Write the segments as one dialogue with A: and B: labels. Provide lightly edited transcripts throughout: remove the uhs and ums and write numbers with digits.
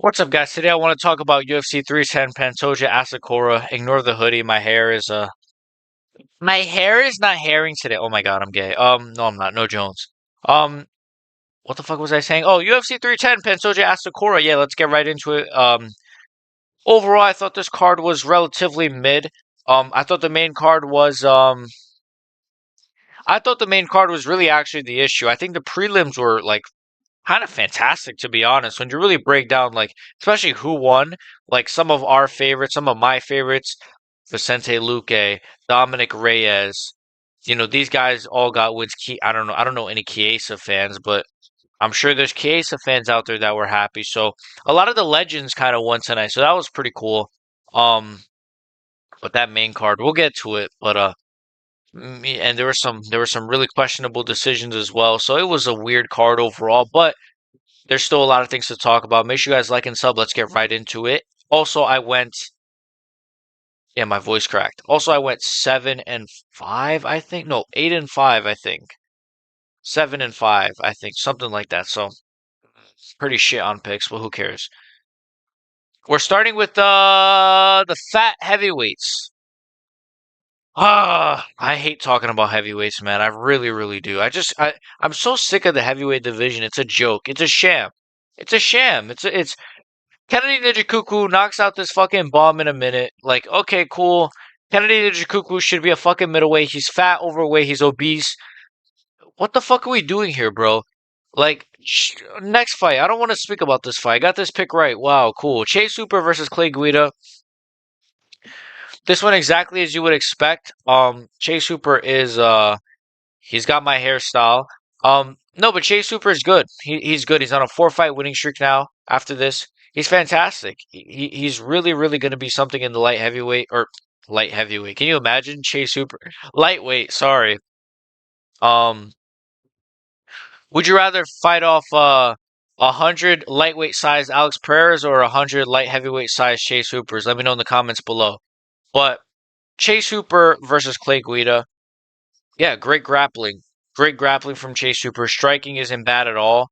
A: What's up, guys? Today I want to talk about UFC 310 Pantoja Asakura. Ignore the hoodie. My hair is not hairing today. Oh my god, I'm gay. No, I'm not. No Jones. Um, what the fuck was I saying? Oh, UFC 310 Pantoja Asakura. Yeah, let's get right into it. Overall, I thought this card was relatively mid. I thought the main card was I thought the main card was really actually the issue. I think the prelims were like kind of fantastic, to be honest. When you really break down, like, especially who won, like some of our favorites, some of my favorites, Vicente Luque, Dominic Reyes, these guys all got wins. I don't know any Chiesa fans, but I'm sure there's Chiesa fans out there that were happy. So a lot of the legends kind of won tonight, so that was pretty cool. Um, but that main card, we'll get to it, but and there were some really questionable decisions as well. So it was a weird card overall, but there's still a lot of things to talk about. Make sure you guys like and sub. Let's get right into it. Also, yeah, my voice cracked. Also, I went 7-5, I think. No, 8-5, I think. 7-5, I think. Something like that. So, pretty shit on picks, but who cares? We're starting with the fat heavyweights. I hate talking about heavyweights, man. I really, really do. I'm so sick of the heavyweight division. It's a joke. It's a sham. It's a sham. It's Kennedy Nijikuku knocks out this fucking bomb in a minute. Like, okay, cool. Kennedy Nijikuku should be a fucking middleweight. He's fat, overweight, he's obese. What the fuck are we doing here, bro? Like, next fight. I don't want to speak about this fight. I got this pick right. Wow, cool. Chase Hooper versus Clay Guida. This one exactly as you would expect. Chase Hooper is he's got my hairstyle. No, but Chase Hooper is good. He's good. He's on a 4-fight winning streak now. After this, he's fantastic. He's really really going to be something in the light heavyweight. Can you imagine Chase Hooper lightweight? Sorry. Um, would you rather fight off 100 lightweight size Alex Pereira's or 100 light heavyweight size Chase Hoopers? Let me know in the comments below. But Chase Hooper versus Clay Guida. Yeah, great grappling. Great grappling from Chase Hooper. Striking isn't bad at all.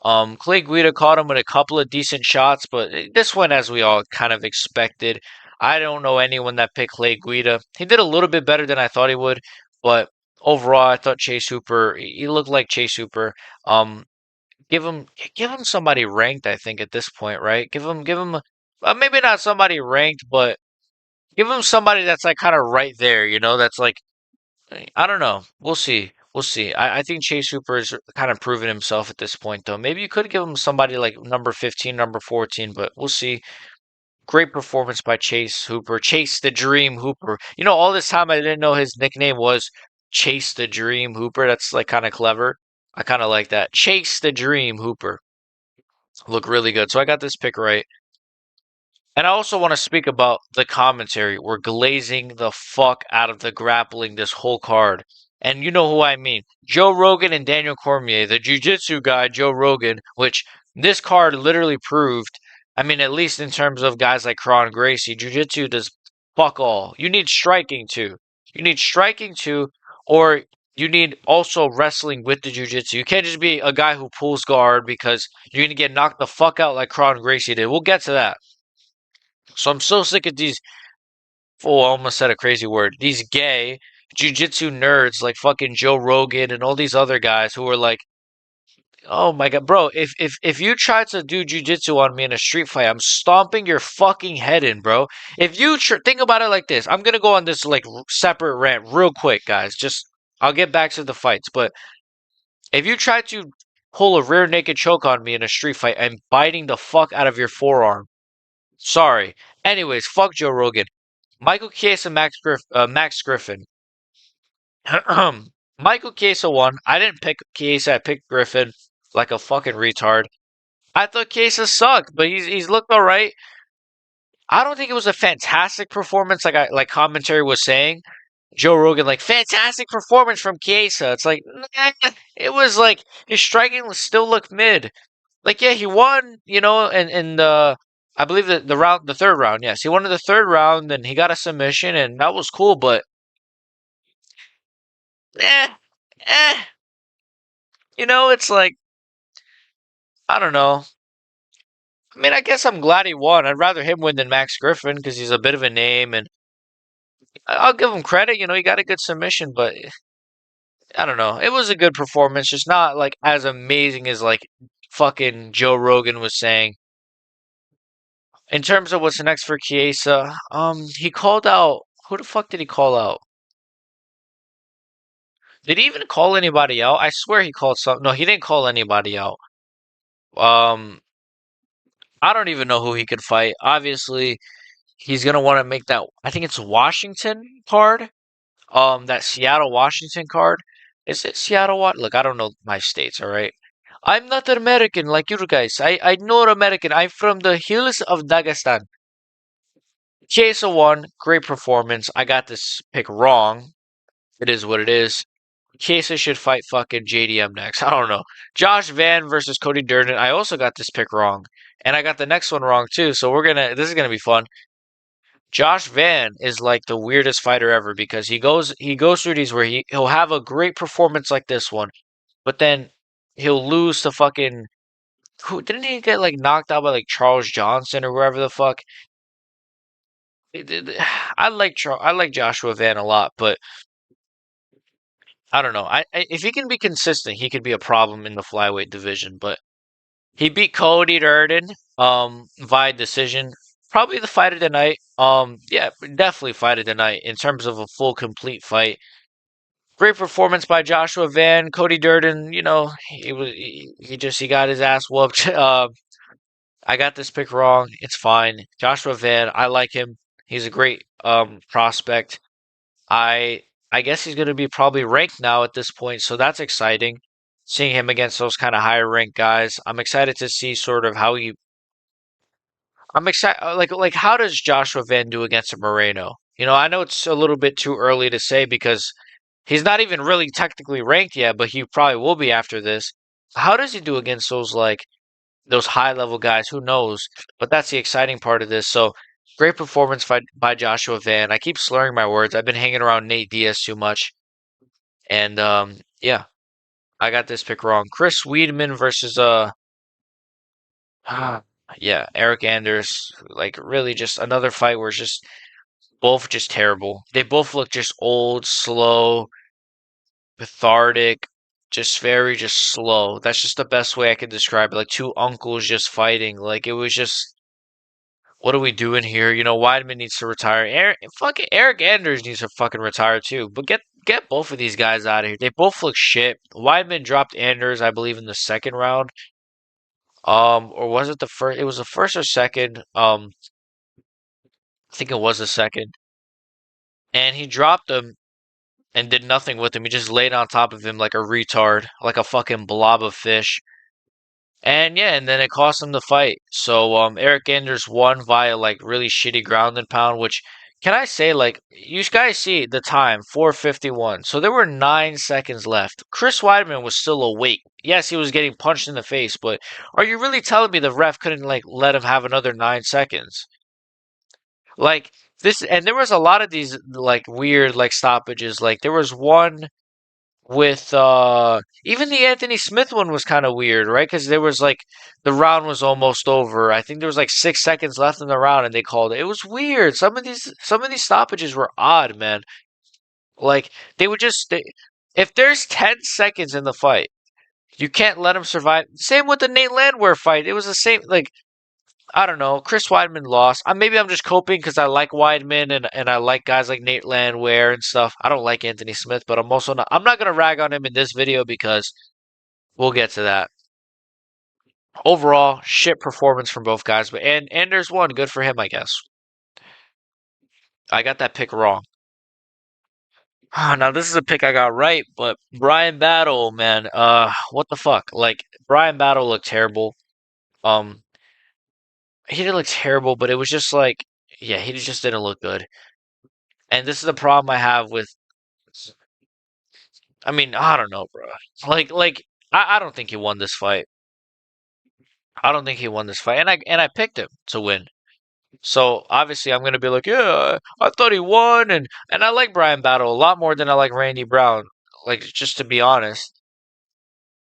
A: Clay Guida caught him with a couple of decent shots, but this one, as we all kind of expected, I don't know anyone that picked Clay Guida. He did a little bit better than I thought he would, but overall, I thought Chase Hooper. He looked like Chase Hooper. Um, give him, give him somebody ranked. I think at this point, right? Give him, maybe not somebody ranked, but give him somebody that's like kind of right there. That's like I don't know. We'll see. We'll see. I think Chase Hooper has kind of proven himself at this point, though. Maybe you could give him somebody like number 15, number 14, but we'll see. Great performance by Chase Hooper. Chase the Dream Hooper. All this time I didn't know his nickname was Chase the Dream Hooper. That's like kind of clever. I kind of like that. Chase the Dream Hooper. Look really good. So I got this pick right. And I also want to speak about the commentary. We're glazing the fuck out of the grappling this whole card. And you know who I mean. Joe Rogan and Daniel Cormier, the jiu-jitsu guy, Joe Rogan, which this card literally proved. I mean, at least in terms of guys like Kron Gracie, jiu-jitsu does fuck all. You need striking too. You need striking too, or you need also wrestling with the jiu-jitsu. You can't just be a guy who pulls guard because you're going to get knocked the fuck out like Kron Gracie did. We'll get to that. So I'm so sick of these. Oh, I almost said a crazy word. These gay jujitsu nerds like fucking Joe Rogan and all these other guys who are like, oh my god, bro. If you try to do jujitsu on me in a street fight, I'm stomping your fucking head in, bro. If you think about it like this, I'm gonna go on this like separate rant real quick, guys. Just I'll get back to the fights, but if you try to pull a rear naked choke on me in a street fight, I'm biting the fuck out of your forearm. Sorry. Anyways, fuck Joe Rogan. Michael Chiesa, Max Griffin. Michael Chiesa won. I didn't pick Chiesa. I picked Griffin like a fucking retard. I thought Chiesa sucked, but he's looked all right. I don't think it was a fantastic performance, like commentary was saying. Joe Rogan, like fantastic performance from Chiesa. It's like it was like his striking still looked mid. Like yeah, he won, and I believe the third round. Yes, he won in the third round, and he got a submission, and that was cool. But eh, eh, it's like I don't know. I mean, I guess I'm glad he won. I'd rather him win than Max Griffin because he's a bit of a name, and I'll give him credit. He got a good submission, but I don't know. It was a good performance, just not like as amazing as like fucking Joe Rogan was saying. In terms of what's next for Chiesa, he called out. Who the fuck did he call out? Did he even call anybody out? I swear he called some. No, he didn't call anybody out. Um, I don't even know who he could fight. Obviously, he's gonna want to make that. I think it's Washington card. That Seattle Washington card. Is it Seattle? What? Look, I don't know my states. All right. I'm not an American like you guys. I'm not American. I'm from the hills of Dagestan. Chiesa won. Great performance. I got this pick wrong. It is what it is. Chiesa should fight fucking JDM next. I don't know. Josh Van versus Cody Durden. I also got this pick wrong. And I got the next one wrong too. So this is gonna be fun. Josh Van is like the weirdest fighter ever because he goes through these where he'll have a great performance like this one, but then he'll lose to fucking who didn't he get like knocked out by like Charles Johnson or whoever the fuck? I like Joshua Van a lot, but I don't know. If he can be consistent, he could be a problem in the flyweight division. But he beat Cody Durden via decision. Probably the fight of the night. Yeah, definitely fight of the night in terms of a full complete fight. Great performance by Joshua Van. Cody Durden, he got his ass whooped. I got this pick wrong. It's fine. Joshua Van, I like him. He's a great prospect. I I guess he's going to be probably ranked now at this point, so that's exciting. Seeing him against those kind of higher ranked guys, I'm excited to see sort of how he. I'm excited, like how does Joshua Van do against a Moreno? I know it's a little bit too early to say because he's not even really technically ranked yet, but he probably will be after this. How does he do against those high level guys? Who knows? But that's the exciting part of this. So great performance by Joshua Van. I keep slurring my words. I've been hanging around Nate Diaz too much. And yeah, I got this pick wrong. Chris Weidman versus yeah, Eric Anders. Like really just another fight where it's just both just terrible. They both look just old, slow, cathartic, just slow. That's just the best way I could describe it. Like two uncles just fighting. Like it was just what are we doing here? Weidman needs to retire. Fucking Eric Anders needs to fucking retire too. But get both of these guys out of here. They both look shit. Weidman dropped Anders, I believe, in the second round. Or was it the first? It was the first or second. I think it was the second. And he dropped him and did nothing with him. He just laid on top of him like a retard, like a fucking blob of fish. And yeah, and then it cost him the fight. So Eric Anders won via like really shitty ground and pound, which can I say like you guys see the time, 4:51. So there were 9 seconds left. Chris Weidman was still awake. Yes, he was getting punched in the face, but are you really telling me the ref couldn't like let him have another 9 seconds? Like this, and there was a lot of these like weird like stoppages. Like there was one with even the Anthony Smith one was kind of weird, right? Because there was like the round was almost over. I think there was like 6 seconds left in the round, and they called it. It was weird. Some of these stoppages were odd, man. Like they would if there's 10 seconds in the fight, you can't let them survive. Same with the Nate Landwehr fight. It was the same. Like I don't know. Chris Weidman lost. Maybe I'm just coping because I like Weidman and I like guys like Nate Landwehr and stuff. I don't like Anthony Smith, but I'm also not. I'm not gonna rag on him in this video because we'll get to that. Overall, shit performance from both guys, but and Anders won. Good for him, I guess. I got that pick wrong. Now this is a pick I got right, but Brian Battle, man, what the fuck? Like Brian Battle looked terrible. Um, he didn't look terrible, but it was just like, yeah, he just didn't look good. And this is the problem I have with. I mean, I don't know, bro. I don't think he won this fight. I don't think he won this fight, and I picked him to win. So obviously, I'm gonna be like, yeah, I thought he won, and I like Brian Battle a lot more than I like Randy Brown. Like, just to be honest.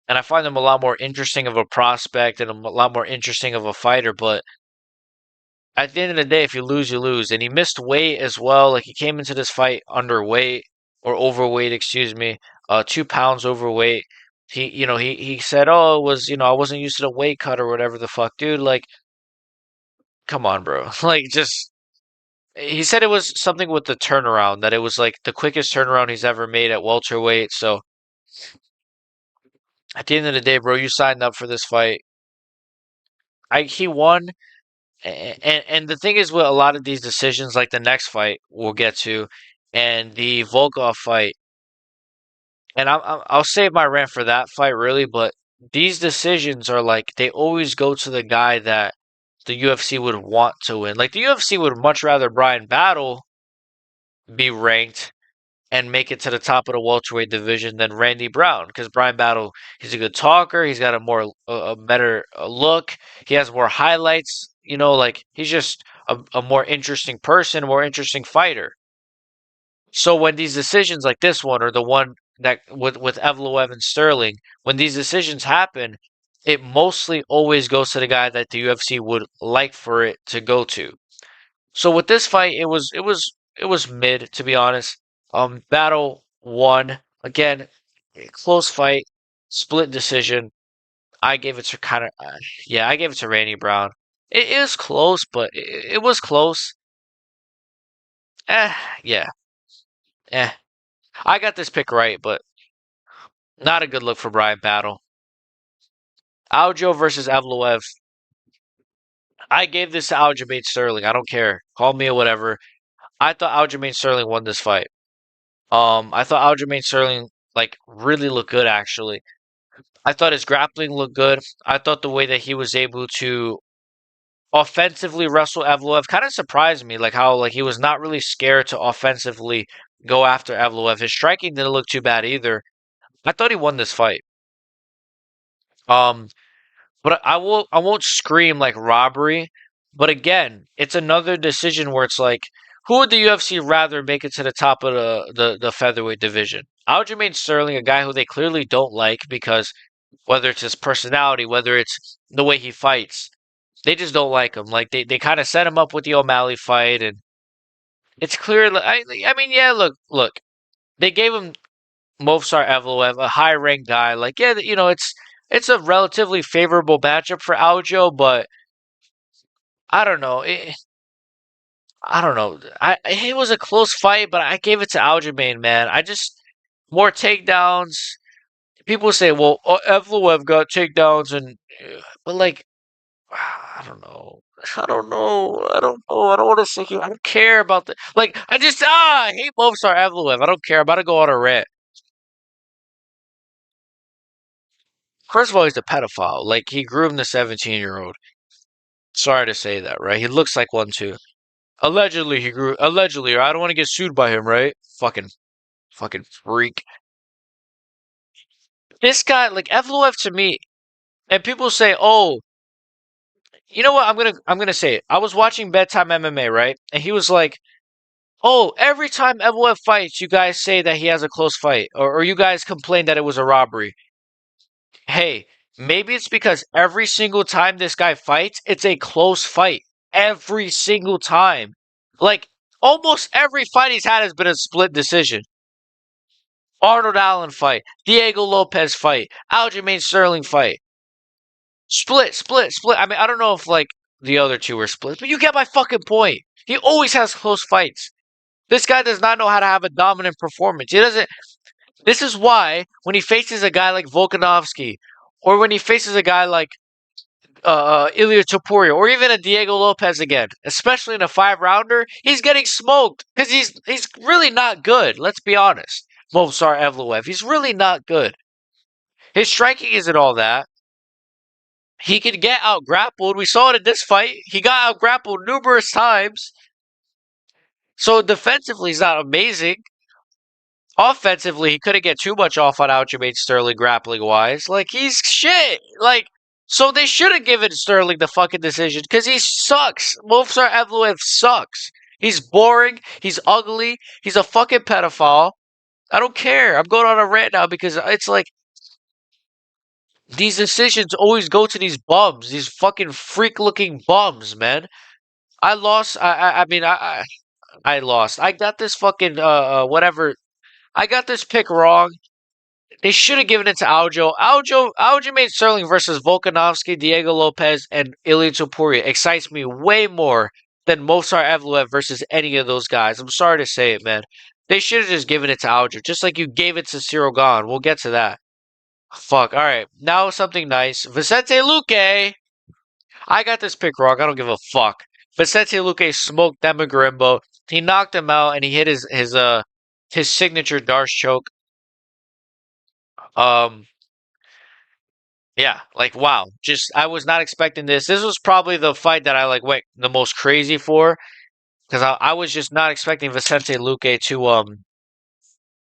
A: and I find him a lot more interesting of a prospect and a lot more interesting of a fighter. But at the end of the day, if you lose, you lose. And he missed weight as well. Like he came into this fight underweight or overweight, excuse me, 2 pounds overweight. He said, "Oh, it was I wasn't used to the weight cut or whatever the fuck, dude." Like, come on, bro. Like, just he said it was something with the turnaround that it was like the quickest turnaround he's ever made at welterweight. So at the end of the day, bro, you signed up for this fight. He won. And the thing is with a lot of these decisions, like the next fight we'll get to, and the Volkov fight, and I'll save my rant for that fight really, but these decisions are like they always go to the guy that the UFC would want to win. Like the UFC would much rather Brian Battle be ranked and make it to the top of the welterweight division than Randy Brown because Brian Battle he's a good talker, he's got a better look, he has more highlights, like he's just a more interesting person, a more interesting fighter. So when these decisions like this one or the one that with Evloev and Sterling, when these decisions happen, it mostly always goes to the guy that the UFC would like for it to go to. So with this fight, it was mid to be honest. Battle won again, close fight, split decision. I gave it to yeah, I gave it to Randy Brown. It is close, but it was close. Eh, yeah, eh. I got this pick right, but not a good look for Brian Battle. Aljo versus Evloev. I gave this to Aljamain Sterling. I don't care. Call me or whatever. I thought Aljamain Sterling won this fight. I thought Aljamain Sterling like really looked good actually. I thought his grappling looked good. I thought the way that he was able to offensively wrestle Evloev kind of surprised me. Like how like he was not really scared to offensively go after Evloev. His striking didn't look too bad either. I thought he won this fight. Um, but I won't scream like robbery. But again, it's another decision where it's like, who would the UFC rather make it to the top of the featherweight division? Aljamain Sterling, a guy who they clearly don't like because whether it's his personality, whether it's the way he fights, they just don't like him. Like they kind of set him up with the O'Malley fight, and it's clear. I mean, yeah, look, they gave him Movsar Evloev, a high ranked guy. Like yeah, it's a relatively favorable matchup for Aljo, but I don't know. I don't know. It was a close fight, but I gave it to Aljamain, man. I just more takedowns. People say, well, Evloev got takedowns, but like, I don't know. I don't know. I don't know. I don't want to say I don't care about the like. I hate Movsar Evloev. I don't care. I'm about to go on a rant. First of all, he's a pedophile. Like he groomed the 17-year-old. Sorry to say that, right? He looks like one too. Allegedly, he grew. Allegedly, or I don't want to get sued by him, right? Fucking freak. This guy, like Evloev, to me, and people say, "Oh, you know what? I'm gonna say it." I was watching Bedtime MMA, right? And he was like, "Oh, every time Evloev fights, you guys say that he has a close fight, or you guys complain that it was a robbery." Hey, maybe it's because every single time this guy fights, it's a close fight. Every single time. Like, almost every fight he's had has been a split decision. Arnold Allen fight, Diego Lopez fight, Aljamain Sterling fight. Split, split, split. I mean, I don't know if, like, the other two were split, but you get my fucking point. He always has close fights. This guy does not know how to have a dominant performance. He doesn't. This is why when he faces a guy like Volkanovski, or when he faces a guy like Ilya Topuria, or even a Diego Lopez again, especially in a 5 rounder, he's getting smoked because he's really not good. Let's be honest. Movsar Evloev, he's really not good. His striking isn't all that. He can get out grappled. We saw it in this fight. He got out grappled numerous times. So defensively, he's not amazing. Offensively, he couldn't get too much off on Aljamain Sterling grappling wise. Like he's shit. Like so, they should have given Sterling the fucking decision because he sucks. Movsar Evloev sucks. He's boring. He's ugly. He's a fucking pedophile. I don't care. I'm going on a rant now because it's like These decisions always go to these bums, these fucking freak looking bums, man. I lost. I lost. I got this fucking whatever. I got this pick wrong. They should have given it to Aljo. Aljamain Sterling versus Volkanovski, Diego Lopez, and Ilia Topuria excites me way more than Movsar Evloev versus any of those guys. I'm sorry to say it, man. They should have just given it to Aljo, just like you gave it to Cyril Gahn. We'll get to that. Fuck. All right. Now something nice. Vicente Luque. I got this pick wrong. I don't give a fuck. Vicente Luque smoked Dema Garimbo. He knocked him out, and he hit his signature Darce choke. Um, Yeah, like wow. Just I was not expecting this. This was probably the fight that I like went the most crazy for because I was just not expecting Vicente Luque to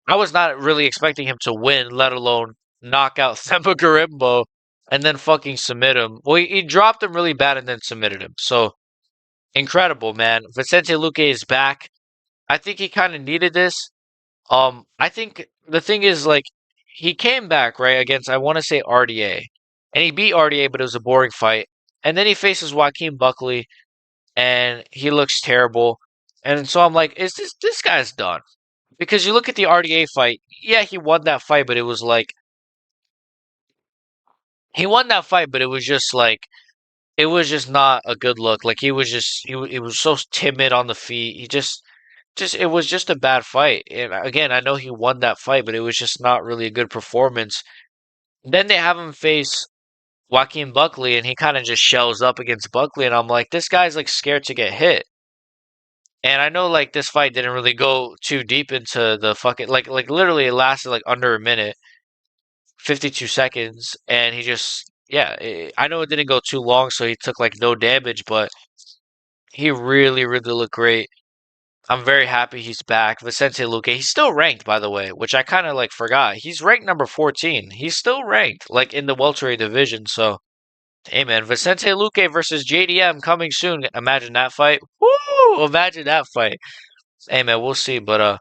A: I was not really expecting him to win, let alone knock out Themba Garimbo and then fucking submit him. Well, he dropped him really bad and then submitted him. So incredible, man. Vicente Luque is back. I think he kind of needed this. I think the thing is like he came back right against I want to say RDA, and he beat RDA, but it was a boring fight. And then he faces Joaquin Buckley, and he looks terrible. And so I'm like, is this guy's done? Because you look at the RDA fight, yeah, he won that fight, but it was like he won that fight, but it was just like it was just not a good look. Like he was so timid on the feet. He just it was just a bad fight. And again, I know he won that fight, but it was just not really a good performance. Then they have him face Joaquin Buckley, and he kind of just shells up against Buckley, and I'm like, this guy's like scared to get hit. And I know like this fight didn't really go too deep into the fucking like literally it lasted like under a minute, 52 seconds, and he just yeah, I know it didn't go too long, so he took like no damage, but he really looked great. I'm very happy he's back. Vicente Luque, he's still ranked, by the way, which I kind of like forgot. He's ranked number 14. He's still ranked, like in the welterweight division. So, hey man, Vicente Luque versus JDM coming soon. Imagine that fight. Woo! Imagine that fight. Hey man, we'll see. But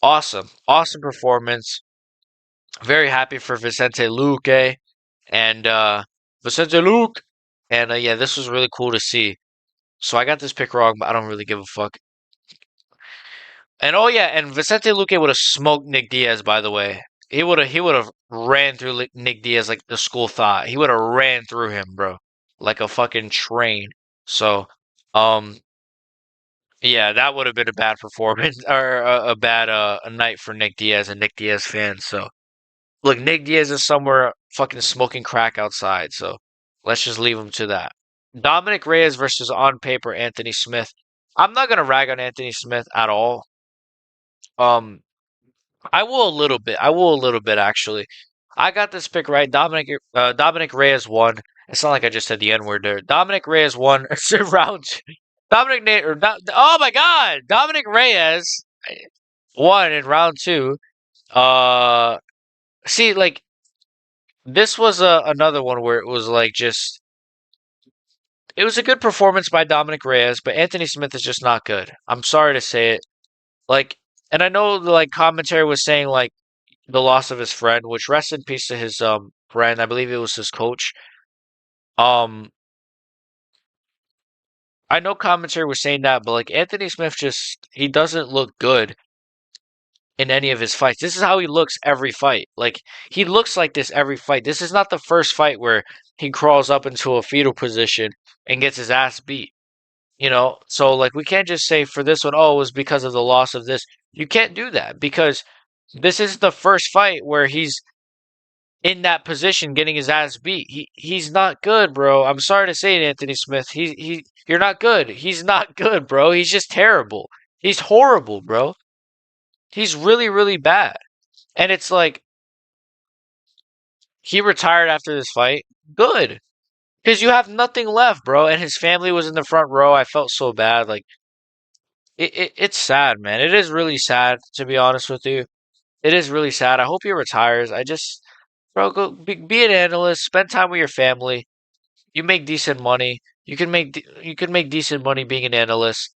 A: awesome performance. Very happy for Vicente Luque and Vicente Luque. And yeah, this was really cool to see. So I got this pick wrong, but I don't really give a fuck. And oh yeah, and Vicente Luque would have smoked Nick Diaz, by the way. He would have ran through Nick Diaz like the school thought. He would have ran through him, bro, like a fucking train. So, um, yeah, that would have been a bad performance or a bad a night for Nick Diaz and Nick Diaz fans. So, look, Nick Diaz is somewhere fucking smoking crack outside. So, let's just leave him to that. Dominic Reyes versus on paper Anthony Smith. I'm not gonna rag on Anthony Smith at all. Um, I will a little bit. I will a little bit actually. I got this pick right. Dominic Reyes won. It's not like I just said the N word there. Dominic Reyes won round. Dominic Na- or Do- Oh my God, Dominic Reyes won in round two. Uh, See, like this was another one where it was like just it was a good performance by Dominic Reyes, but Anthony Smith is just not good. I'm sorry to say it. Like, and I know the like commentary was saying like the loss of his friend, which rest in peace to his friend. I believe it was his coach. Um, I know commentary was saying that, but like Anthony Smith just he doesn't look good in any of his fights. This is how he looks every fight. Like he looks like this every fight. This is not the first fight where he crawls up into a fetal position and gets his ass beat. So like we can't just say for this one, oh, it was because of the loss of this. You can't do that because this is the first fight where he's in that position getting his ass beat. He's not good, bro. I'm sorry to say it, Anthony Smith. You're not good. He's not good, bro. He's just terrible. He's horrible, bro. He's really bad. And it's like he retired after this fight. Good. Because you have nothing left, bro. And his family was in the front row. I felt so bad. Like it's sad, man. It is really sad, to be honest with you. It is really sad. I hope he retires. Bro, go be an analyst, spend time with your family. You make decent money. You can make decent money being an analyst.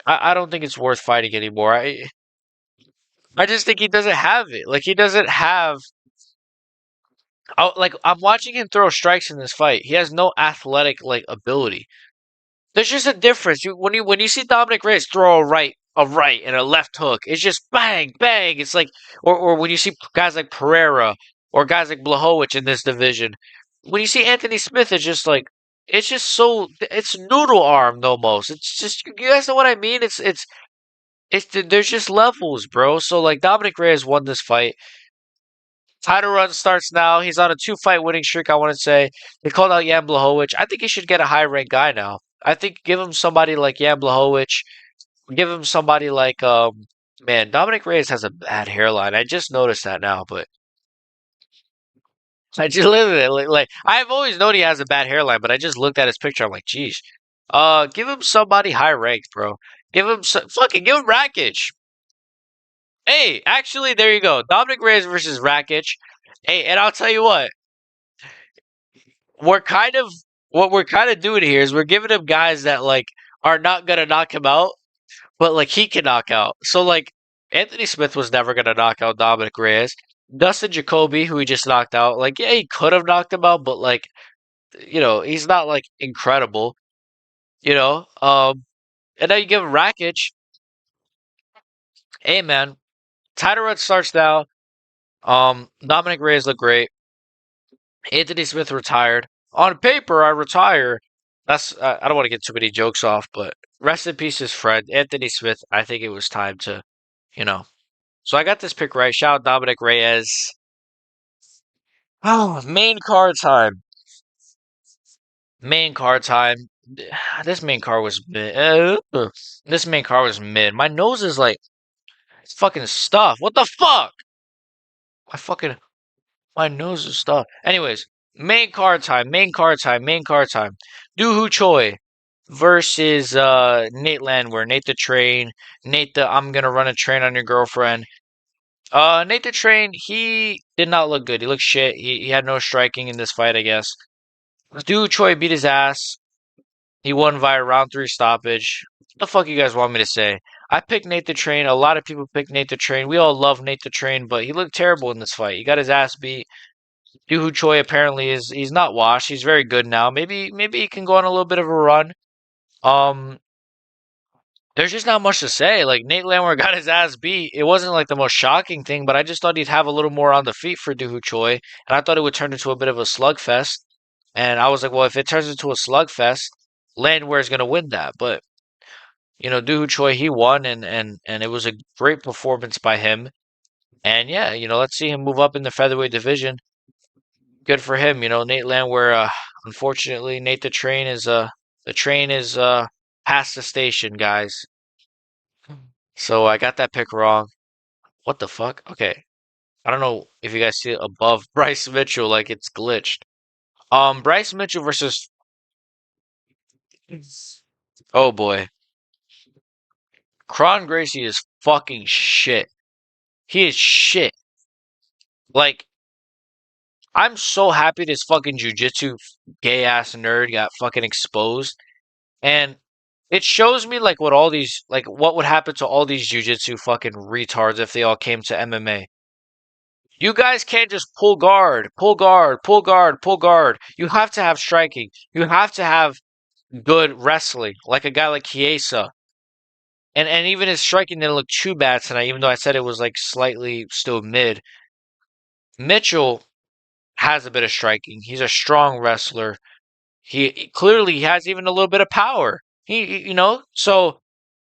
A: I don't think it's worth fighting anymore. I just think he doesn't have it. Like he doesn't have Like I'm watching him throw strikes in this fight. He has no athletic like ability. There's just a difference. When you see Dominic Reyes throw a right and a left hook, it's just bang bang. It's like or when you see guys like Pereira or guys like Blachowicz in this division, when you see Anthony Smith, it's just so it's noodle armed almost. It's just you guys know what I mean. There's just levels, bro. So like Dominic Reyes won this fight. Title run starts now. He's on a two-fight winning streak, I want to say. They called out Jan Blachowicz. I think he should get a high-ranked guy now. I think give him somebody like Jan Blachowicz. Give him somebody like man, Dominic Reyes has a bad hairline. I just noticed that now, but I just literally like I've always known he has a bad hairline, but I just looked at his picture. I'm like, geez. Give him somebody high ranked, bro. Fucking give him Rakic. Hey, actually, there you go. Dominic Reyes versus Rakic. Hey, and I'll tell you we're kind of what we're kind of doing here is we're giving him guys that like are not gonna knock him out, but like he can knock out. So like Anthony Smith was never gonna knock out Dominic Reyes. Dustin Jacoby, who he just knocked out, like yeah, he could have knocked him out, but like he's not like incredible, you know. And now you give him Rakic. Hey man, title run starts now. Dominic Reyes look great. Anthony Smith retired. On paper, I retire. I don't want to get too many jokes off, but rest in peace, his friend Anthony Smith. I think it was time to, you know. So I got this pick right. Shout out Dominic Reyes. Oh, main card time. Main card time. This main card was mid. This main card was mid. My nose is like it's fucking stuffed. What the fuck? My fucking my nose is stuffed. Anyways, main card time. Main card time. Main card time. Doohoo Choi versus Nate Landwehr. Nate the Train. Nate the I'm gonna run a train on your girlfriend. Nate the Train, he did not look good. He looked shit. He had no striking in this fight, I guess. Doohoo Choi beat his ass. He won via round three stoppage. What the fuck you guys want me to say? I picked Nate the Train. A lot of people picked Nate the Train. We all love Nate the Train, but he looked terrible in this fight. He got his ass beat. Doohoo Choi apparently he's not washed. He's very good now. Maybe he can go on a little bit of a run. Um, there's just not much to say. Like Nate Landwehr got his ass beat. It wasn't like the most shocking thing, but I just thought he'd have a little more on the feet for Doohoo Choi, and I thought it would turn into a bit of a slugfest. And I was like, well, if it turns into a slugfest, Landwehr is gonna win that. But Doohoo Choi he won, and it was a great performance by him. And yeah, let's see him move up in the featherweight division. Good for him. Nate Landwehr. Unfortunately, Nate the train is past the station, guys. So I got that pick wrong. What the fuck? Okay. I don't know if you guys see it above Bryce Mitchell, like it's glitched. Bryce Mitchell versus oh boy. Kron Gracie is fucking shit. He is shit. Like, I'm so happy this fucking jujitsu gay ass nerd got fucking exposed. And it shows me like what would happen to all these jujitsu fucking retards if they all came to MMA. You guys can't just pull guard, pull guard, pull guard, pull guard. You have to have striking. You have to have good wrestling, like a guy like Chiesa. And even his striking didn't look too bad tonight, even though I said it was like slightly still mid. Mitchell has a bit of striking. He's a strong wrestler. He clearly has even a little bit of power. So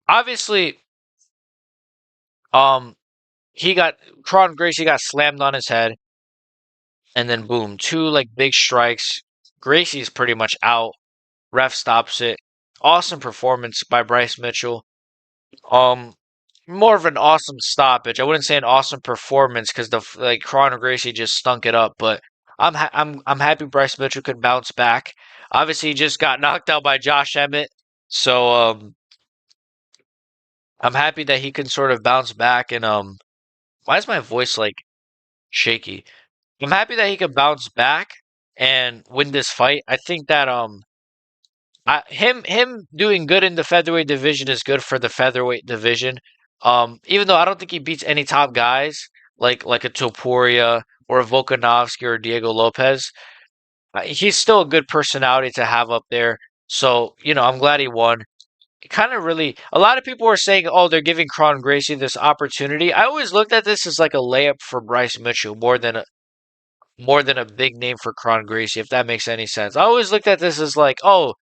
A: obviously, um, he got Kron Gracie got slammed on his head, and then boom, two like big strikes. Gracie's pretty much out. Ref stops it. Awesome performance by Bryce Mitchell. Um, More of an awesome stoppage. I wouldn't say an awesome performance because like Kron Gracie just stunk it up. But I'm happy Bryce Mitchell could bounce back. Obviously, he just got knocked out by Josh Emmett, so I'm happy that he can sort of bounce back. And why is my voice like shaky? I'm happy that he can bounce back and win this fight. I think that him doing good in the featherweight division is good for the featherweight division. Even though I don't think he beats any top guys like a Topuria or Volkanovski or Diego Lopez. He's still a good personality to have up there. So, I'm glad he won. It kind of really, a lot of people were saying, oh, they're giving Kron Gracie this opportunity. I always looked at this as like a layup for Bryce Mitchell more than a big name for Kron Gracie, if that makes any sense. I always looked at this as like, oh,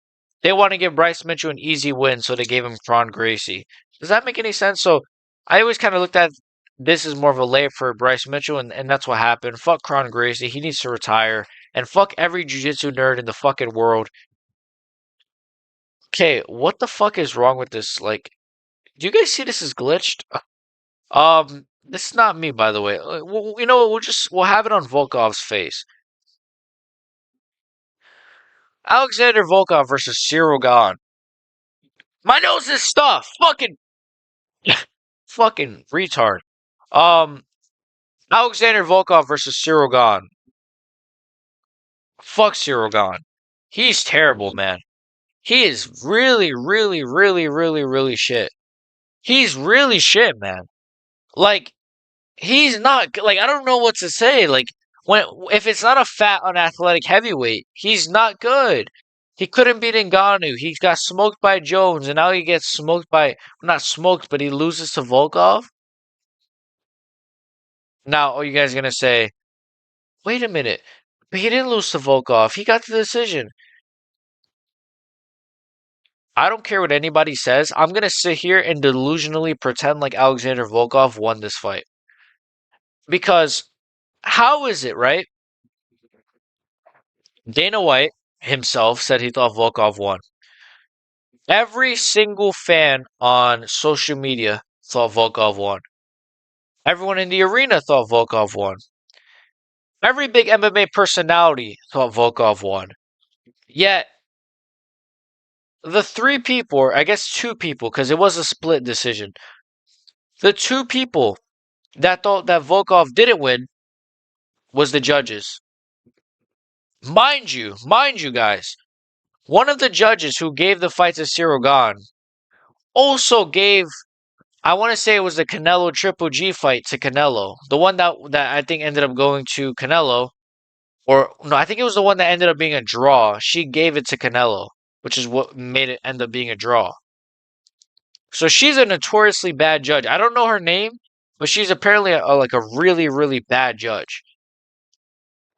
A: they want to give Bryce Mitchell an easy win, so they gave him Kron Gracie. Does that make any sense? So I always kind of looked at this as more of a layup for Bryce Mitchell, and that's what happened. Fuck Kron Gracie. He needs to retire. And fuck every jiu-jitsu nerd in the fucking world. Okay, what the fuck is wrong with this? Like, do you guys see this is glitched? This is not me, by the way. You know what? We'll have it on Volkov's face. Alexander Volkov versus Cyril Gahn. My nose is stuffed. Fucking retard. Um, Alexander Volkov versus Cyril Gahn. Fuck Cyril Gahn. He's terrible, man. He is really, really, really, really, really shit. He's really shit, man. Like, he's not like I don't know what to say. Like when if it's not a fat, unathletic heavyweight, he's not good. He couldn't beat Ngannou. He got smoked by Jones, and now he gets smoked by not smoked, but he loses to Volkov. Now, are you guys gonna say, wait a minute, but he didn't lose to Volkov. He got the decision. I don't care what anybody says. I'm gonna sit here and delusionally pretend like Alexander Volkov won this fight because how is it right? Dana White himself said he thought Volkov won. Every single fan on social media thought Volkov won. Everyone in the arena thought Volkov won. Every big MMA personality thought Volkov won. Yet, the three people, or I guess two people, because it was a split decision, the two people that thought that Volkov didn't win was the judges. Mind you guys, one of the judges who gave the fight to Cyril Gahn also gave I want to say it was the Canelo Triple G fight to Canelo. The one that I think ended up going to Canelo. Or, no, I think it was the one that ended up being a draw. She gave it to Canelo, which is what made it end up being a draw. So she's a notoriously bad judge. I don't know her name, but she's apparently like a really, really bad judge.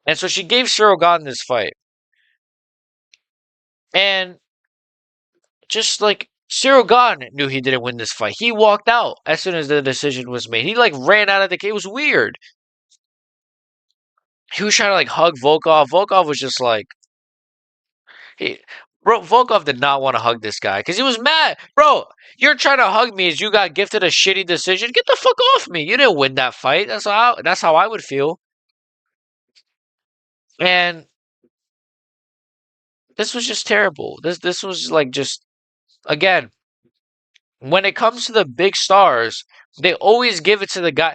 A: And so she gave Cyril Gahn this fight. And just like Cyril Gahn knew he didn't win this fight. He walked out as soon as the decision was made. He like ran out of the cage. It was weird. He was trying to like hug Volkov. Volkov was just like he bro, Volkov did not want to hug this guy because he was mad. Bro, you're trying to hug me as you got gifted a shitty decision. Get the fuck off me. You didn't win that fight. That's how I would feel. And this was just terrible. This was like just again, when it comes to the big stars, they always give it to the guy.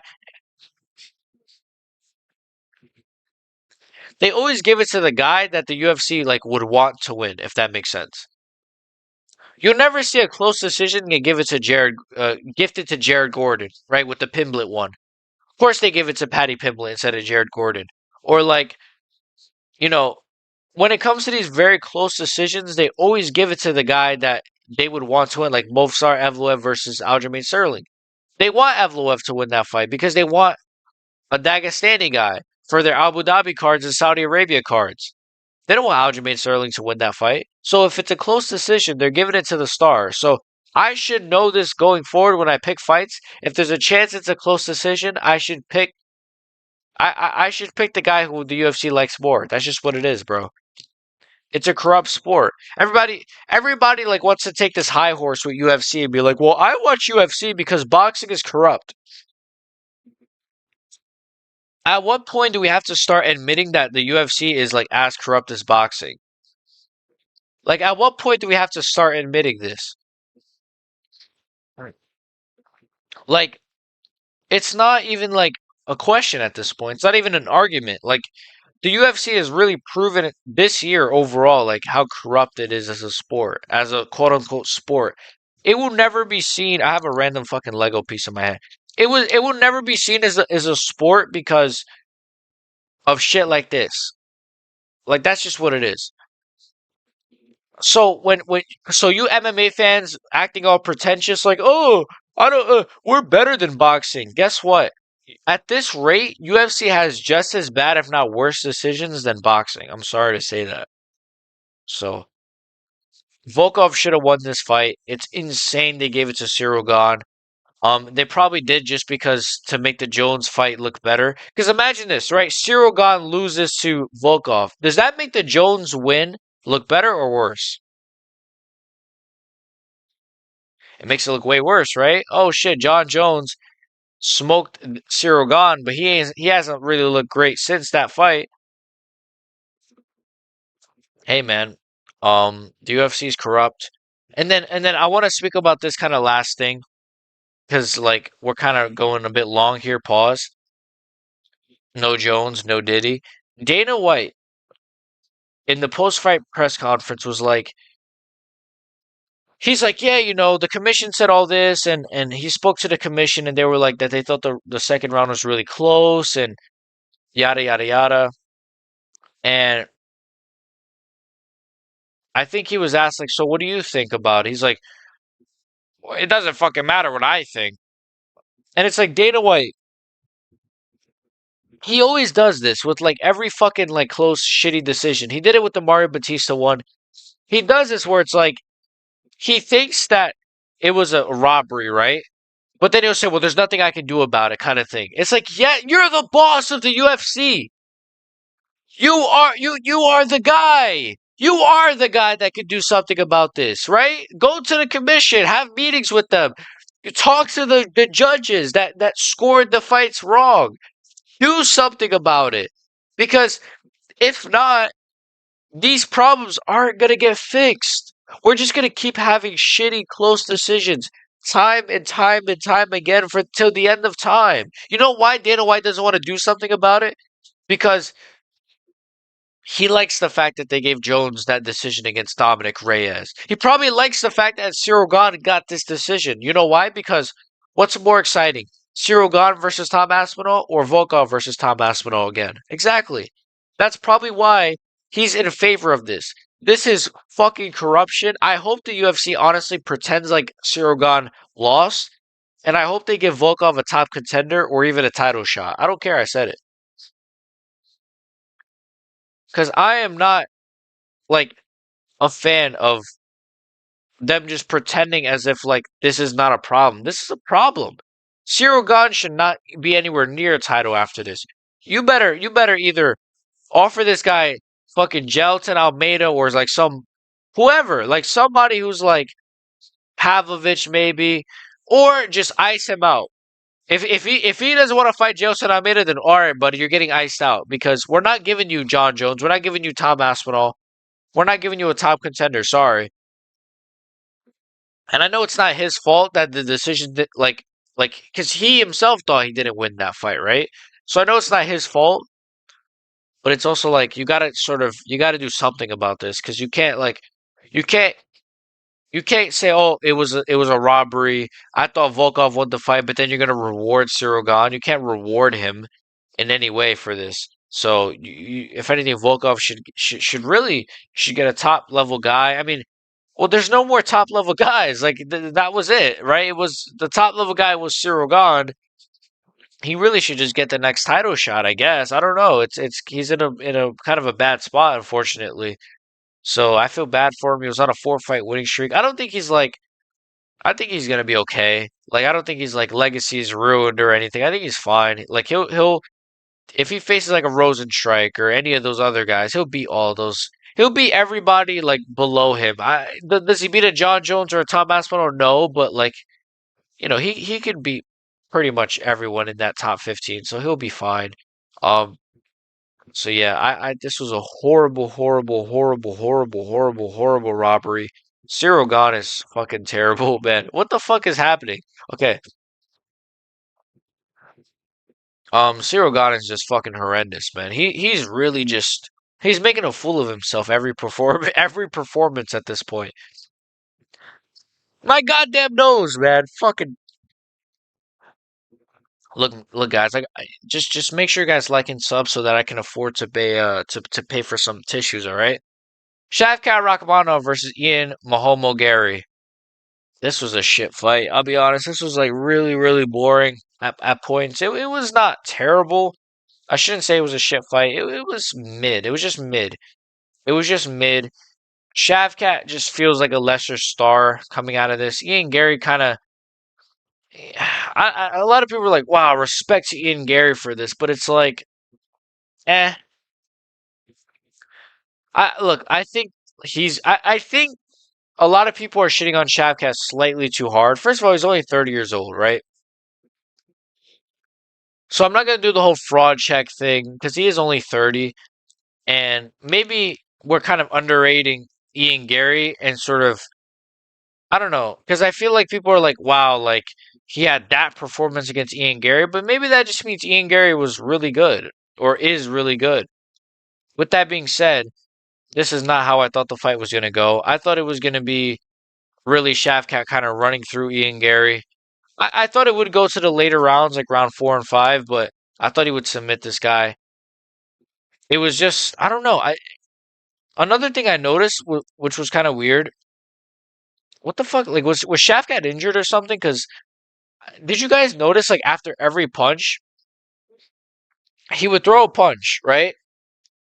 A: They always give it to the guy that the UFC like would want to win, if that makes sense. You'll never see a close decision get give it to gifted to Jared Gordon, right? With the Pimblett one. Of course, they give it to Patty Pimblett instead of Jared Gordon. Or like, you know, when it comes to these very close decisions, they always give it to the guy that they would want to win, like Movsar Evloev versus Aljamain Sterling. They want Evloev to win that fight because they want a Dagestani guy for their Abu Dhabi cards and Saudi Arabia cards. They don't want Aljamain Sterling to win that fight. So if it's a close decision, they're giving it to the star. So I should know this going forward when I pick fights. If there's a chance it's a close decision, I should pick. I should pick the guy who the UFC likes more. That's just what it is, bro. It's a corrupt sport. Everybody like wants to take this high horse with UFC and be like, "Well, I watch UFC because boxing is corrupt." At what point do we have to start admitting that the UFC is like as corrupt as boxing? Like, at what point do we have to start admitting this? Right. Like, it's not even like a question at this point. It's not even an argument. Like, the UFC has really proven it this year overall, like how corrupt it is as a sport, as a quote unquote sport. It will never be seen. I have a random fucking Lego piece in my head. It will never be seen as a sport because of shit like this. Like that's just what it is. So so you MMA fans acting all pretentious, like, oh, I don't, we're better than boxing. Guess what? At this rate, UFC has just as bad, if not worse, decisions than boxing. I'm sorry to say that. So Volkov should have won this fight. It's insane they gave it to Cyril Gane. They probably did just because to make the Jones fight look better. Because imagine this, right? Cyril Gane loses to Volkov. Does that make the Jones win look better or worse? It makes it look way worse, right? Oh shit, John Jones smoked Cyril Gane, but he hasn't really looked great since that fight. Hey man, the UFC is corrupt. And then I want to speak about this kind of last thing because like we're kind of going a bit long here. Pause. No Jones, no Diddy. Dana White in the post-fight press conference was like, he's like, yeah, the commission said all this, and he spoke to the commission, and they were like that they thought the second round was really close, and yada yada yada. And I think he was asked like, so what do you think about it? He's like, well, it doesn't fucking matter what I think. And it's like Dana White, he always does this with like every fucking like close shitty decision. He did it with the Mario Batista one. He does this where it's like he thinks that it was a robbery, right? But then he'll say, "Well, there's nothing I can do about it," kind of thing. It's like, yeah, you're the boss of the UFC. You are the guy. You are the guy that could do something about this, right? Go to the commission, have meetings with them. You talk to the judges that scored the fights wrong. Do something about it. Because if not, these problems aren't going to get fixed. We're just going to keep having shitty, close decisions time and time and time again for till the end of time. You know why Dana White doesn't want to do something about it? Because he likes the fact that they gave Jones that decision against Dominic Reyes. He probably likes the fact that Cyril Gane got this decision. You know why? Because what's more exciting? Cyril Gane versus Tom Aspinall or Volkov versus Tom Aspinall again? Exactly. That's probably why he's in favor of this. This is fucking corruption. I hope the UFC honestly pretends like Cyril Gane lost, and I hope they give Volkov a top contender or even a title shot. I don't care. I said it. Because I am not like a fan of them just pretending as if like this is not a problem. This is a problem. Cyril Gane should not be anywhere near a title after this. You better either offer this guy fucking Gelton Almeida or like some whoever, like somebody who's like Pavlovich maybe, or just ice him out. If he doesn't want to fight Gelton Almeida, then all right, buddy, you're getting iced out because we're not giving you John Jones, we're not giving you Tom Aspinall, we're not giving you a top contender. Sorry. And I know it's not his fault that the decision did, because he himself thought he didn't win that fight, right? So I know it's not his fault, but it's also like you gotta do something about this because you can't you can't say, oh, it was a robbery. I thought Volkov won the fight, but then you're gonna reward Cyril Gane. You can't reward him in any way for this. So if anything, Volkov should get a top level guy. I mean, well, there's no more top level guys. Like that was it, right? It was the top level guy was Cyril Gane. He really should just get the next title shot, I guess. I don't know. It's he's in a kind of a bad spot, unfortunately. So I feel bad for him. He was on a four fight winning streak. I don't think he's like. I think he's gonna be okay. Like I don't think he's like legacy is ruined or anything. I think he's fine. Like he'll if he faces like a Rosenstrike or any of those other guys, he'll beat all those. He'll beat everybody like below him. Does he beat a John Jones or a Tom Aspinall? No, but like he could beat pretty much everyone in that top 15, so he'll be fine. Um, so yeah, I this was a horrible, horrible, horrible, horrible, horrible, horrible robbery. Cyril Gane is fucking terrible, man. What the fuck is happening? Okay, Cyril Gane is just fucking horrendous, man. He's really just he's making a fool of himself every performance at this point. My goddamn nose, man. Fucking Look, guys. Just make sure you guys like and sub so that I can afford to pay to pay for some tissues. All right. Shavkat Rakhmonov versus Ian Mahomogary. This was a shit fight. I'll be honest. This was like really boring at points. It was not terrible. I shouldn't say it was a shit fight. It was mid. It was just mid. It was just mid. Shavkat just feels like a lesser star coming out of this. Ian Gary kind of. A lot of people are like, "Wow, respect to Ian Gary for this," but it's like, eh. I think I think a lot of people are shitting on Shavkat slightly too hard. First of all, he's only 30 years old, right? So I'm not gonna do the whole fraud check thing because he is only 30, and maybe we're kind of underrating Ian Gary and sort of I don't know because I feel like people are like, wow, like he had that performance against Ian Gary, but maybe that just means Ian Gary was really good or is really good. With that being said, this is not how I thought the fight was gonna go. I thought it was gonna be really Shavkat kind of running through Ian Gary. I thought it would go to the later rounds, like round 4 and 5, but I thought he would submit this guy. It was just I don't know. I Another thing I noticed, which was kind of weird. What the fuck? Like was Shafkat injured or something? Because did you guys notice like after every punch, he would throw a punch, right?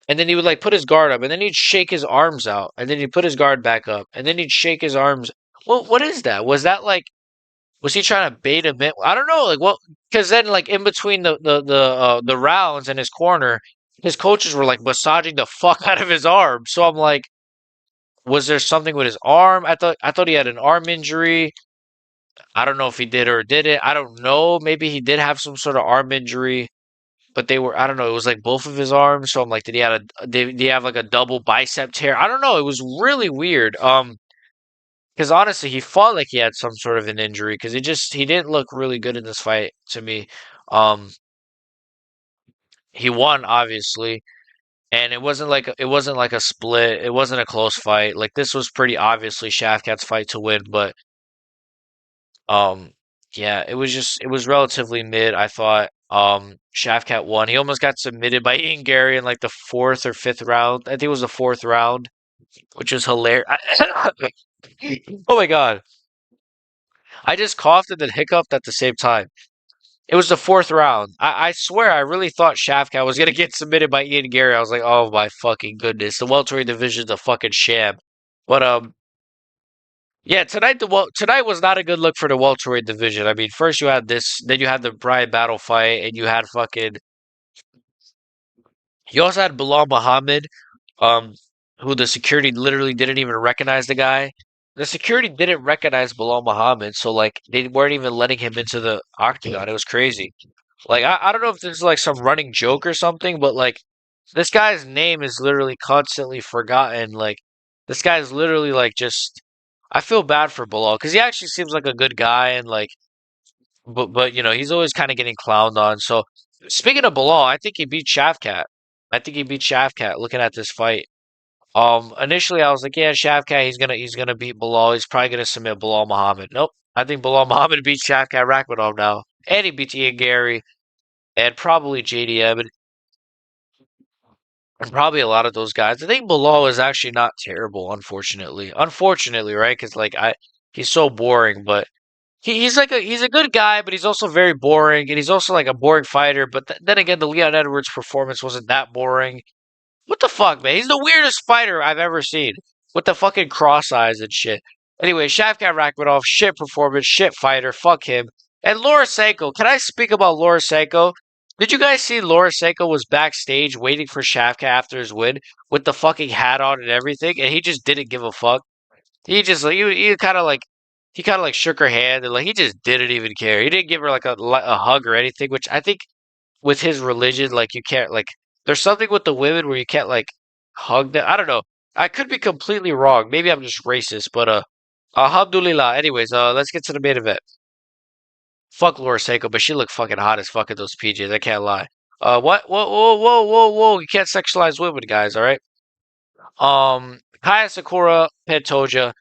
A: And then he would like put his guard up, and then he'd shake his arms out, and then he'd put his guard back up, and then he'd shake his arms. Well, what is that? Was that like was he trying to bait him in? I don't know. Like what? Because then like in between the rounds in his corner, his coaches were like massaging the fuck out of his arm. So I'm like, was there something with his arm? I thought he had an arm injury. I don't know if he did or didn't. I don't know. Maybe he did have some sort of arm injury, but they were I don't know. It was like both of his arms. So I'm like, did he have like a double bicep tear? I don't know. It was really weird. Because honestly, he fought like he had some sort of an injury because he didn't look really good in this fight to me. Um, he won obviously, and it wasn't like a split. It wasn't a close fight. Like this was pretty obviously Shafkat's fight to win, but um, yeah, it was relatively mid. I thought Shafkat won. He almost got submitted by Ian Gary in like the fourth or fifth round. I think it was the fourth round, which was hilarious. Oh my God. I just coughed and then hiccuped at the same time. It was the fourth round. I swear, I really thought Shafkat was gonna get submitted by Ian Gary. I was like, oh my fucking goodness, the welterweight division's a fucking sham. But yeah, tonight was not a good look for the welterweight division. I mean, first you had this, then you had the Brian Battle fight, and you had fucking. You also had Bilal Muhammad, um, who the security literally didn't even recognize the guy. The security didn't recognize Bilal Muhammad, so like they weren't even letting him into the octagon. It was crazy. Like I don't know if this is like some running joke or something, but like this guy's name is literally constantly forgotten. Like this guy's literally like just I feel bad for Bilal because he actually seems like a good guy and like but you know he's always kind of getting clowned on. So speaking of Bilal, I think he beat Shavkat. I think he beat Shavkat looking at this fight. Initially I was like, yeah, Shavkat, he's gonna beat Bilal. He's probably gonna submit Bilal Muhammad. Nope. I think Bilal Muhammad beat Shavkat Rakhmonov now. And he beats Ian Gary and probably JDM and probably a lot of those guys. I think Bilal is actually not terrible, unfortunately. Unfortunately, right? Because like he's so boring, but he's a good guy, but he's also very boring, and he's also like a boring fighter. But then again, the Leon Edwards performance wasn't that boring. What the fuck, man? He's the weirdest fighter I've ever seen with the fucking cross eyes and shit. Anyway, Shavkat Rakhmonov, shit performance, shit fighter, fuck him. And Laura Sanko, can I speak about Laura Sanko? Did you guys see Laura Sanko was backstage waiting for Shavkat after his win with the fucking hat on and everything, and he just didn't give a fuck. He just like he kind of like shook her hand and like he just didn't even care. He didn't give her like a hug or anything, which I think with his religion, like you can't like there's something with the women where you can't like hug them. I don't know. I could be completely wrong. Maybe I'm just racist, but alhamdulillah. Anyways, let's get to the main event. Fuck Laura Seiko, but she looked fucking hot as fuck in those PJs. I can't lie. What? Whoa, whoa, whoa, whoa, whoa! You can't sexualize women, guys. All right. Kaya Sakura Pantoja.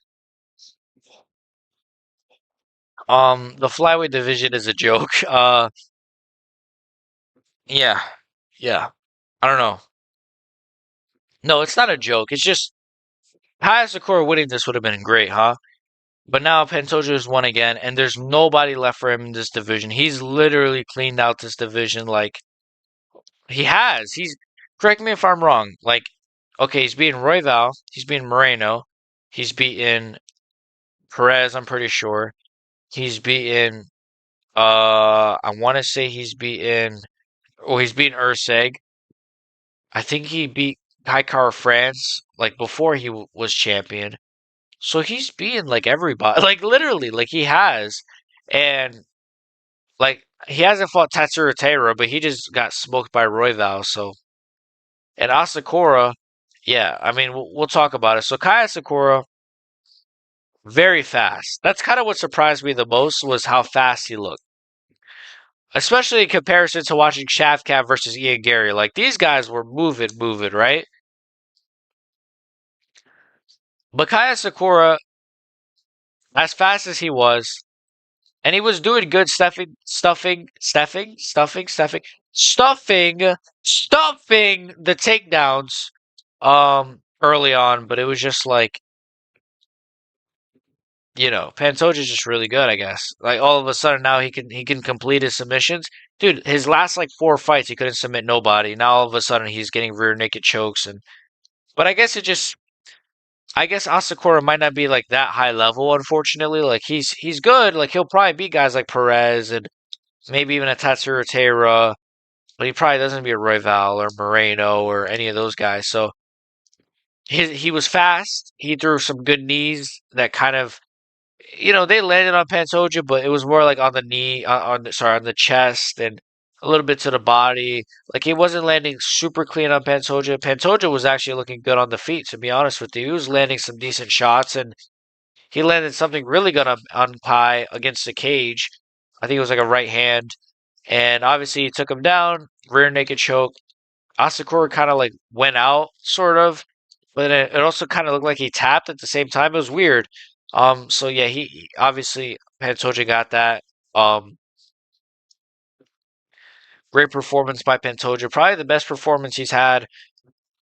A: The flyweight division is a joke. Yeah, yeah. I don't know. No, it's not a joke. It's just Kaya Sakura winning this would have been great, huh? But now Pantoja has won again, and there's nobody left for him in this division. He's literally cleaned out this division like he has. He's correct me if I'm wrong. Like, okay, he's beaten Royval, he's beaten Moreno, he's beaten Perez, I'm pretty sure. He's beaten I wanna say he's beaten Urseg. I think he beat Hikaru France like before he was champion. So he's beaten like everybody, like literally, like he has. And like he hasn't fought Tatsuro Taira, but he just got smoked by Royval. So and Asakura, yeah, I mean we'll talk about it. So Kai Asakura, very fast. That's kind of what surprised me the most was how fast he looked, especially in comparison to watching Shavkat versus Ian Gary. Like these guys were moving, right? But Kai Asakura, as fast as he was, and he was doing good stuffing the takedowns early on, but it was just like, Pantoja's just really good, I guess. Like all of a sudden now he can complete his submissions. Dude, his last like four fights he couldn't submit nobody. Now all of a sudden he's getting rear naked chokes and but I guess Asakura might not be like that high level, unfortunately. Like he's good. Like he'll probably beat guys like Perez and maybe even a Tatsuro Teira, but he probably doesn't be a Royval or Moreno or any of those guys. So he was fast. He threw some good knees that kind of they landed on Pantoja, but it was more like on the knee, on the chest and a little bit to the body. Like he wasn't landing super clean on Pantoja. Pantoja was actually looking good on the feet, to be honest with you. He was landing some decent shots, and he landed something really good on Kai against the cage. I think it was like a right hand, and obviously he took him down, rear naked choke. Asakura kind of like went out, sort of, but it also kind of looked like he tapped at the same time. It was weird. So yeah, obviously Pantoja got that. Um, Great performance by Pantoja. Probably the best performance he's had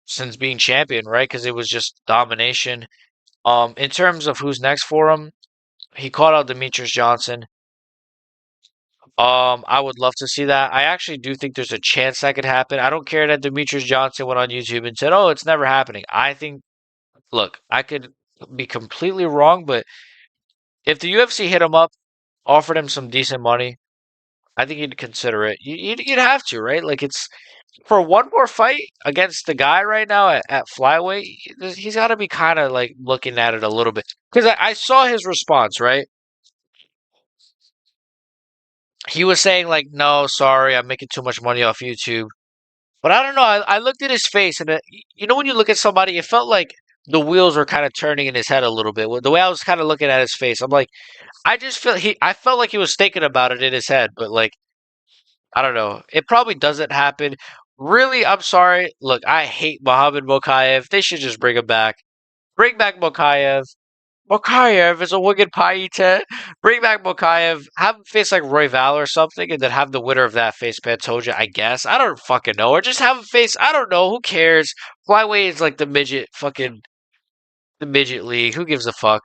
A: since being champion, right? Because it was just domination. In terms of who's next for him, he called out Demetrius Johnson. I would love to see that. I actually do think there's a chance that could happen. I don't care that Demetrius Johnson went on YouTube and said, "Oh, it's never happening." I think, look, I could be completely wrong, but if the UFC hit him up, offered him some decent money, I think he'd consider it. You'd have to, right? Like it's for one more fight against the guy right now at flyweight. He's got to be kind of like looking at it a little bit because I saw his response, right? He was saying like, "No, sorry, I'm making too much money off YouTube." But I don't know. I looked at his face, and when you look at somebody, it felt like the wheels were kind of turning in his head a little bit. The way I was kind of looking at his face, I'm like, I felt like he was thinking about it in his head, but like, I don't know. It probably doesn't happen. Really, I'm sorry. Look, I hate Mohammed Mokaev. They should just bring him back. Bring back Mokaev. Mokaev is a wicked Paite. Bring back Mokaev. Have him face like Royval or something, and then have the winner of that face Pantoja, I guess. I don't fucking know. Or just have him face, I don't know. Who cares? Flyweight is like the midget league. Who gives a fuck?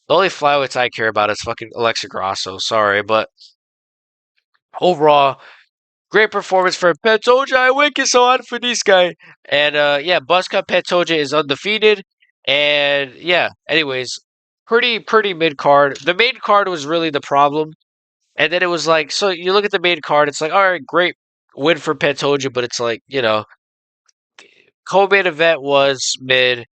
A: The only flyweights I care about is fucking Alexa Grasso. Sorry, but overall, great performance for Pantoja. I wake so on for this guy. And yeah, Buzzcut Pantoja is undefeated. And yeah, anyways, pretty mid card. The main card was really the problem. And then it was like, so you look at the main card, it's like, all right, great win for Pantoja, but it's like, co-main event was mid.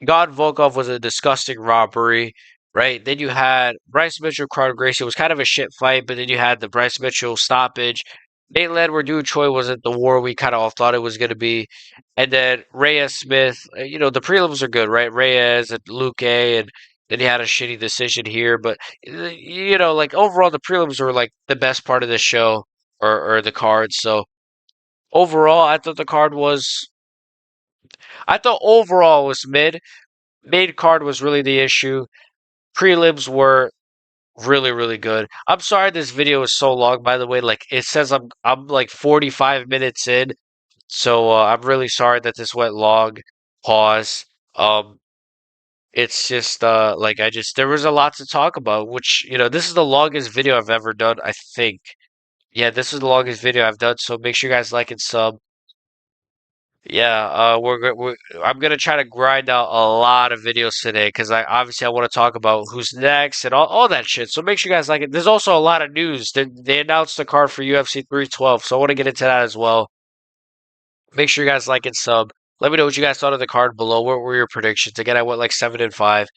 A: God Volkov was a disgusting robbery, right? Then you had Bryce Mitchell, Carter Gracie. It was kind of a shit fight, but then you had the Bryce Mitchell stoppage. Nate Ledward, Du Choi wasn't the war we kind of all thought it was going to be. And then Reyes Smith, the prelims are good, right? Reyes and Luke A. And then he had a shitty decision here. But, like overall, the prelims were like the best part of the show or the card. So overall, I thought overall was mid. Main card was really the issue. Prelims were Really, really good. I'm sorry this video is so long, by the way. Like it says I'm like 45 minutes in. So I'm really sorry that this went long. Pause. Um it's just like I just there was a lot to talk about, which this is the longest video I've ever done, I think. Yeah, this is the longest video I've done, so make sure you guys like and sub. Yeah, I'm gonna try to grind out a lot of videos today because I want to talk about who's next and all that shit. So make sure you guys like it. There's also a lot of news. They announced the card for UFC 312, so I want to get into that as well. Make sure you guys like and sub. Let me know what you guys thought of the card below. What were your predictions? Again, I went like 7-5.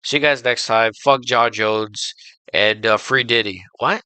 A: See you guys next time. Fuck John Jones and free Diddy. What?